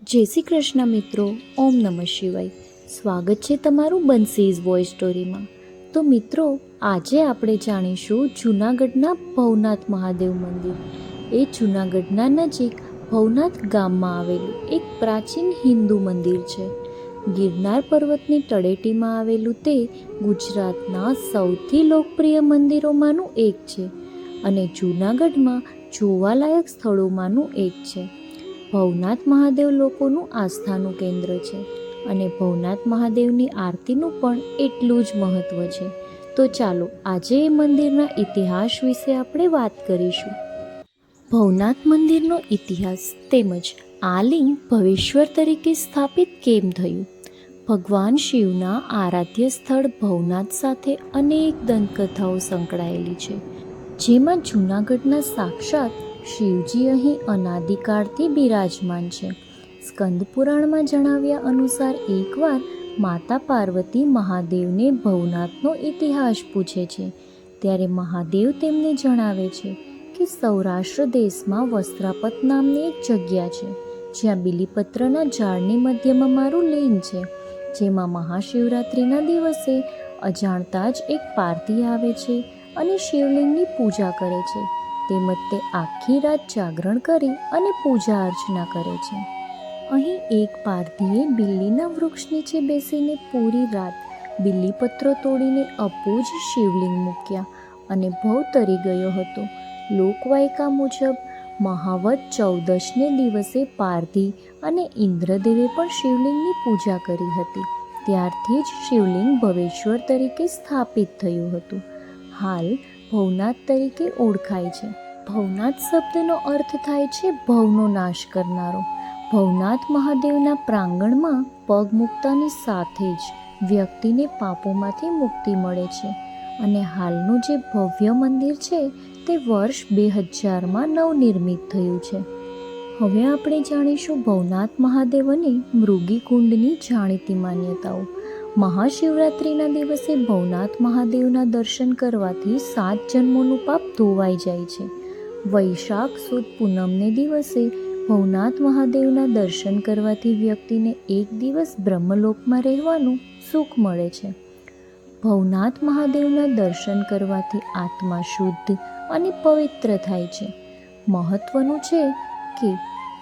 જય શ્રી કૃષ્ણ મિત્રો. ઓમ નમઃ શિવાય. સ્વાગત છે તમારું બંસીઝ વોઇસ સ્ટોરીમાં. તો મિત્રો, આજે આપણે જાણીશું જૂનાગઢના ભવનાથ મહાદેવ મંદિર. એ જૂનાગઢના નજીક ભવનાથ ગામમાં આવેલું એક પ્રાચીન હિન્દુ મંદિર છે. ગિરનાર પર્વતની તળેટીમાં આવેલું તે ગુજરાતના સૌથી લોકપ્રિય મંદિરોમાંનું એક છે અને જૂનાગઢમાં જોવાલાયક સ્થળોમાંનું એક છે. ભવનાથ મહાદેવ લોકોનું આસ્થાનું કેન્દ્ર છે અને ભવનાથ મહાદેવની આરતીનું પણ એટલું જ મહત્ત્વ છે. તો ચાલો આજે એ મંદિરના ઇતિહાસ વિશે આપણે વાત કરીશું. ભવનાથ મંદિરનો ઇતિહાસ તેમજ આ લિંગ ભવેશ્વર તરીકે સ્થાપિત કેમ થયું. ભગવાન શિવના આરાધ્ય સ્થળ ભવનાથ સાથે અનેક દંતકથાઓ સંકળાયેલી છે, જેમાં જૂનાગઢના સાક્ષાત શિવજી અહીં અનાદિકાળથી બિરાજમાન છે. સ્કંદ પુરાણમાં જણાવ્યા અનુસાર એકવાર માતા પાર્વતી મહાદેવને ભવનાથનો ઇતિહાસ પૂછે છે, ત્યારે મહાદેવ તેમને જણાવે છે કે સૌરાષ્ટ્ર દેશમાં વસ્ત્રાપત નામની એક જગ્યા છે, જ્યાં બીલીપત્રના ઝાડની મધ્યમાં મારું લિંગ છે, જેમાં મહાશિવરાત્રિના દિવસે અજાણતા જ એક પારધી આવે છે અને શિવલિંગની પૂજા કરે છે. તેમજ તે આખી રાત જાગરણ કરી અને પૂજા અર્ચના કરે છે. અહીં એક પારધીએ બિલ્લીના વૃક્ષ નીચે બેસીને પૂરી રાત બિલ્લીપત્રો તોડીને અપૂજ શિવલિંગ મૂક્યા અને ભવ તરી ગયો હતો. લોકવાયકા મુજબ મહાવદ 14ને દિવસે પારધી અને ઇન્દ્રદેવે પણ શિવલિંગની પૂજા કરી હતી. ત્યારથી જ શિવલિંગ ભવેશ્વર તરીકે સ્થાપિત થયું હતું. હાલ ભવનાથ તરીકે ઓળખાય છે. ભવનાથ શબ્દનો અર્થ થાય છે ભવનો નાશ કરનારો. ભવનાથ મહાદેવના પ્રાંગણમાં પગ મૂકતાની સાથે જ વ્યક્તિને પાપોમાંથી મુક્તિ મળે છે અને હાલનું જે ભવ્ય મંદિર છે તે વર્ષ 2000માં નવનિર્મિત થયું છે. હવે આપણે જાણીશું ભવનાથ મહાદેવ અને મૃગીકુંડની જાણીતી માન્યતાઓ. મહાશિવરાત્રિના દિવસે ભવનાથ મહાદેવના દર્શન કરવાથી 7 જન્મોનું પાપ ધોવાઈ જાય છે. વૈશાખ સુદ પૂનમને દિવસે ભવનાથ મહાદેવના દર્શન કરવાથી વ્યક્તિને એક દિવસ બ્રહ્મલોકમાં રહેવાનું સુખ મળે છે. ભવનાથ મહાદેવના દર્શન કરવાથી આત્મા શુદ્ધ અને પવિત્ર થાય છે. મહત્વનું છે કે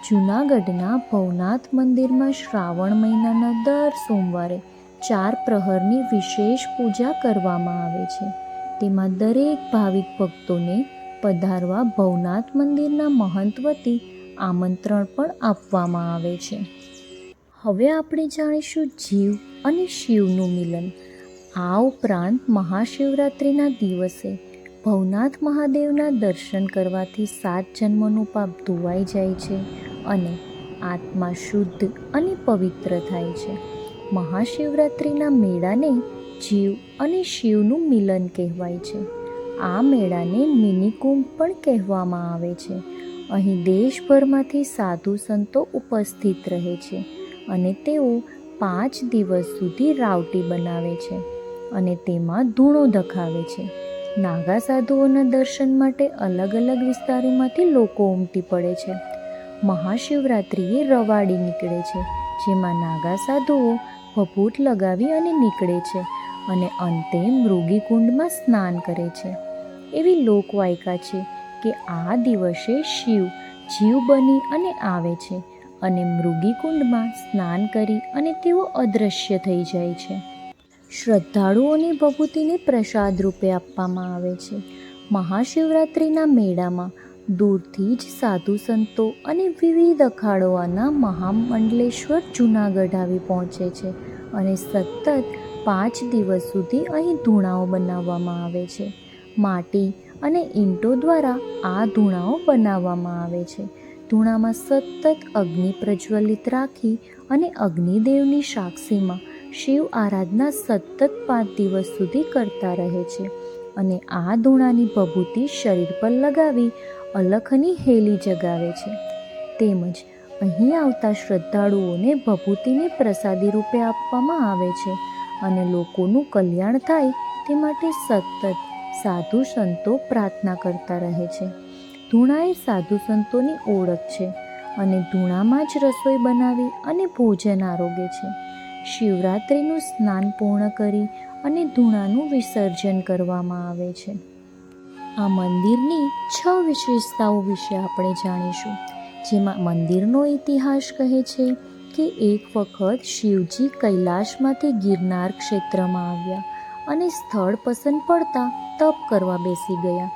જૂનાગઢના ભવનાથ મંદિરમાં શ્રાવણ મહિનાના દર સોમવારે 4 પ્રહરની વિશેષ પૂજા કરવામાં આવે છે. તેમાં દરેક ભાવિક ભક્તોને પધારવા ભવનાથ મંદિરના મહંત વતી આમંત્રણ પણ આપવામાં આવે છે. હવે આપણે જાણીશું જીવ અને શિવનું મિલન. આ ઉપરાંત મહાશિવરાત્રિના દિવસે ભવનાથ મહાદેવના દર્શન કરવાથી 7 જન્મોનું પાપ ધોવાઈ જાય છે અને આત્મા શુદ્ધ અને પવિત્ર થાય છે. મહાશિવરાત્રિના મેળાને જીવ અને શિવનું મિલન કહેવાય છે. આ મેળાને મિની કુંભ પણ કહેવામાં આવે છે. અહીં દેશભરમાંથી સાધુ સંતો ઉપસ્થિત રહે છે અને તેઓ 5 દિવસ સુધી રાવટી બનાવે છે અને તેમાં ધૂણો ધખાવે છે. નાગા સાધુઓના દર્શન માટે અલગ અલગ વિસ્તારોમાંથી લોકો ઉમટી પડે છે. મહાશિવરાત્રિએ રવાડી નીકળે છે, જેમાં નાગા સાધુઓ ભભૂત લગાવી અને નીકળે છે અને અંતે મૃગીકુંડમાં સ્નાન કરે છે. એવી લોકવાયકા છે કે આ દિવસે શિવ જીવ બની અને આવે છે અને મૃગીકુંડમાં સ્નાન કરી અને તેઓ અદૃશ્ય થઈ જાય છે. શ્રદ્ધાળુઓની ભભૂતિને પ્રસાદ રૂપે આપવામાં આવે છે. મહાશિવરાત્રિના મેળામાં દૂરથી જ સાધુ સંતો અને વિવિધ અખાડોના મહામંડલેશ્વર જૂનાગઢ આવી પહોંચે છે અને સતત 5 દિવસ સુધી અહીં ધૂણાઓ બનાવવામાં આવે છે. માટી અને ઈંટો દ્વારા આ ધૂણાઓ બનાવવામાં આવે છે. ધૂણામાં સતત અગ્નિ પ્રજ્વલિત રાખી અને અગ્નિદેવની સાક્ષીમાં શિવ આરાધના સતત 5 દિવસ સુધી કરતા રહે છે અને આ ધૂણાની ભભૂતિ શરીર પર લગાવી અલખની હેલી જગાવે છે. તેમજ અહીં આવતા શ્રદ્ધાળુઓને ભભૂતિને પ્રસાદી રૂપે આપવામાં આવે છે અને લોકોનું કલ્યાણ થાય તે માટે સતત સાધુ સંતો પ્રાર્થના કરતા રહે છે. ધૂણા એ સાધુ સંતોની ઓળખ છે અને ધૂણામાં જ રસોઈ બનાવી અને ભોજન આરોગે છે. શિવરાત્રિનું સ્નાન પૂર્ણ કરી અને ધૂણાનું વિસર્જન કરવામાં આવે છે. આ મંદિરની 6 વિશેષતાઓ વિશે આપણે જાણીશું, જેમાં મંદિરનો ઇતિહાસ કહે છે કે એક વખત શિવજી કૈલાશમાંથી ગિરનાર ક્ષેત્રમાં આવ્યા અને સ્થળ પસંદ પડતા તપ કરવા બેસી ગયા.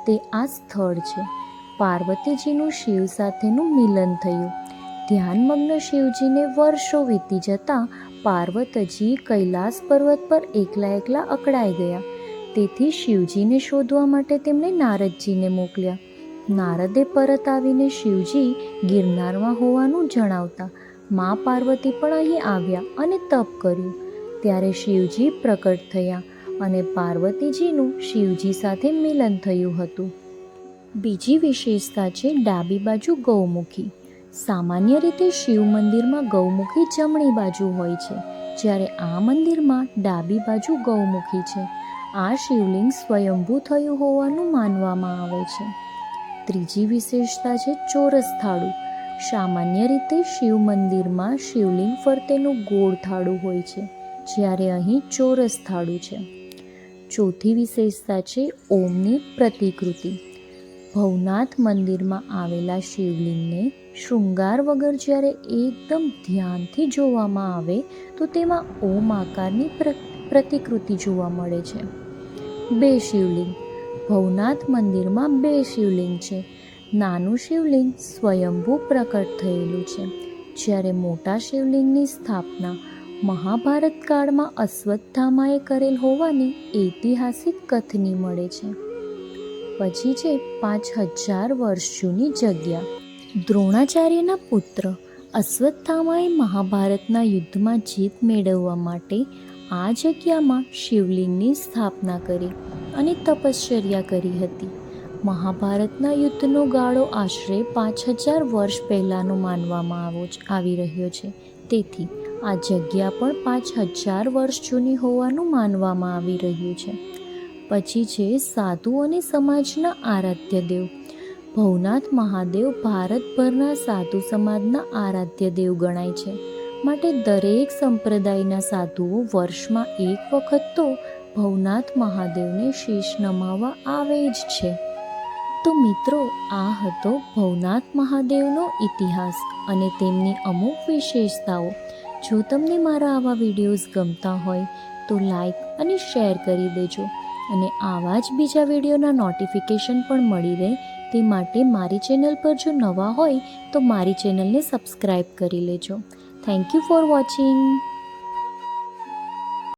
તે આ સ્થળ છે. પાર્વતીજીનું શિવ સાથેનું મિલન થયું. ધ્યાનમગ્ન શિવજીને વર્ષો વીતી જતાં પાર્વતીજી કૈલાસ પર્વત પર એકલા અકળાઈ ગયા. તેથી શિવજીને શોધવા માટે તેમણે નારદજીને મોકલ્યા. નારદે પરત આવીને શિવજી ગિરનારમાં હોવાનું જણાવતા મા પાર્વતી પણ અહીં આવ્યા અને તપ કર્યું. ત્યારે શિવજી પ્રકટ થયા અને પાર્વતીજીનું શિવજી સાથે મિલન થયું હતું. બીજી વિશેષતા છે ડાબી બાજુ ગૌમુખી. સામાન્ય રીતે શિવ મંદિરમાં ગૌમુખી જમણી બાજુ હોય છે, જ્યારે આ મંદિરમાં ડાબી બાજુ ગૌમુખી છે. આ શિવલિંગ સ્વયંભૂ થયું હોવાનું માનવામાં આવે છે. ત્રીજી વિશેષતા છે ચોરસ થાળું. સામાન્ય રીતે શિવ મંદિરમાં શિવલિંગ ફરતેનું ગોળ થાળું હોય છે, જ્યારે અહીં ચોરસ થાળું છે. ચોથી વિશેષતા છે ઓમની પ્રતિકૃતિ. ભવનાથ મંદિરમાં આવેલા શિવલિંગને શૃંગાર વગર જ્યારે એકદમ ધ્યાનથી જોવામાં આવે તો તેમાં ઓમ આકારની પ્રતિકૃતિ જોવા મળે છે. 2 શિવલિંગ. ભવનાથ મંદિરમાં 2 શિવલિંગ છે. નાનું શિવલિંગ સ્વયંભૂ પ્રકટ થયેલું છે, જ્યારે મોટા શિવલિંગની સ્થાપના મહાભારત કાળમાં અશ્વત્થામાએ કરેલ હોવાની ઐતિહાસિક કથની મળે છે. પછી છે 5000 વર્ષ જૂની જગ્યા. દ્રોણાચાર્યના પુત્ર અશ્વત્થામાએ મહાભારતના યુદ્ધમાં જીત મેળવવા માટે આ જગ્યામાં શિવલિંગની સ્થાપના કરી અને તપશ્ચર્યા કરી હતી. મહાભારતના યુદ્ધનો ગાળો આશરે 5000 વર્ષ પહેલાંનો માનવામાં આવી રહ્યો છે. તેથી આ જગ્યા પણ 5000 વર્ષ જૂની હોવાનું માનવામાં આવી રહ્યું છે. પછી છે સાધુ અને સમાજના આરાધ્ય દેવ. ભવનાથ મહાદેવ ભારતભરના સાધુ સમાજના આરાધ્ય દેવ ગણાય છે. માટે દરેક સંપ્રદાયના સાધુઓ વર્ષમાં એક વખત તો ભવનાથ મહાદેવને શીશ નમાવવા આવે જ છે. તો મિત્રો, આ હતો ભવનાથ મહાદેવનો ઇતિહાસ અને તેમની અમુક વિશેષતાઓ. જો તમને મારા આવા વિડીયોઝ ગમતા હોય તો લાઈક અને શેર કરી દેજો, અને આવા જ બીજા વિડીયોના નોટિફિકેશન પણ મળી રહે તે માટે મારી ચેનલ પર જો નવા હોય તો મારી ચેનલને સબસ્ક્રાઈબ કરી લેજો. Thank you for watching.